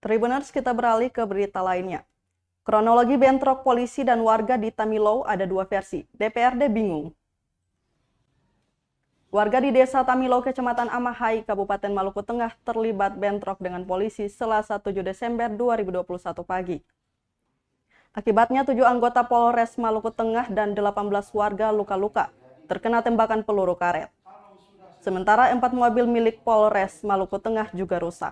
Tribuners, kita beralih ke berita lainnya. Kronologi bentrok polisi dan warga di Tamilow ada dua versi. DPRD bingung. Warga di Desa Tamilow, Kecamatan Amahai, Kabupaten Maluku Tengah terlibat bentrok dengan polisi Selasa 7 Desember 2021 pagi. Akibatnya 7 anggota Polres Maluku Tengah dan 18 warga luka-luka terkena tembakan peluru karet. Sementara 4 mobil milik Polres Maluku Tengah juga rusak.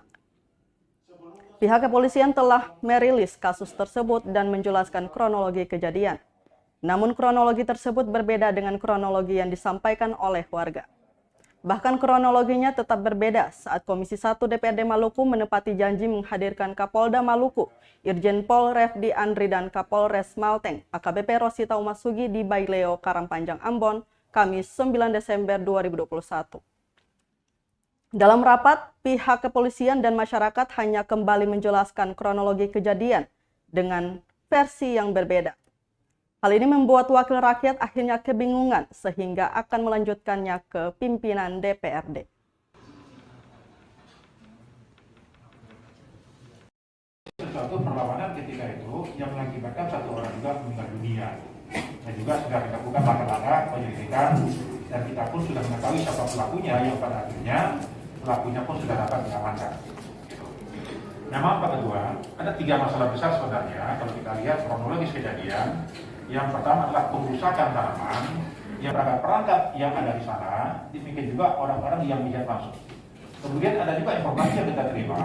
Pihak kepolisian telah merilis kasus tersebut dan menjelaskan kronologi kejadian. Namun kronologi tersebut berbeda dengan kronologi yang disampaikan oleh warga. Bahkan kronologinya tetap berbeda saat Komisi 1 DPRD Maluku menepati janji menghadirkan Kapolda Maluku, Irjen Pol Refdi Andri dan Kapolres Malteng, AKBP Rosita Umasugi di Baileo, Karangpanjang, Ambon, Kamis 9 Desember 2021. Dalam rapat, pihak kepolisian dan masyarakat hanya kembali menjelaskan kronologi kejadian dengan versi yang berbeda. Hal ini membuat wakil rakyat akhirnya kebingungan sehingga akan melanjutkannya ke pimpinan DPRD. Suatu perlawanan ketika itu yang mengakibatkan satu orang juga meninggal dunia. Dan juga sudah dilakukan langkah-langkah penyelidikan dan kita pun sudah mengetahui siapa pelakunya yang pada akhirnya pelakunya pun sudah dapat diamankan. Nama apa kedua? Ada 3 masalah besar sebenarnya kalau kita lihat kronologis kejadian. Yang pertama adalah pengrusakan tanaman, yang perangkat yang ada di sana, demikian juga orang-orang yang melihat langsung. Kemudian ada juga informasi yang kita terima,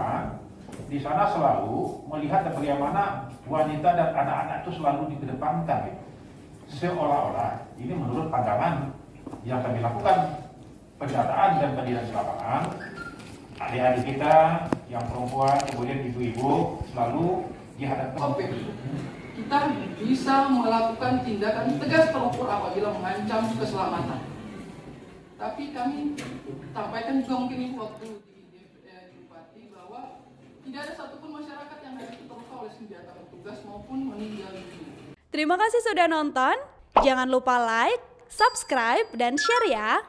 di sana selalu melihat bagaimana wanita dan anak-anak itu selalu dikedepankan. Gitu. Seolah-olah ini menurut pandangan yang kami lakukan pendataan dan pendidikan di lapangan, adik-adik kita yang perempuan, kemudian ibu-ibu selalu dihadapkan. Kita bisa melakukan tindakan tegas terukur apabila mengancam keselamatan. Tapi kami sampaikan juga mungkin waktu di Bupati bahwa tidak ada satupun masyarakat yang harus terluka oleh senjata petugas maupun meninggal dunia. Terima kasih sudah nonton. Jangan lupa like, subscribe, dan share ya.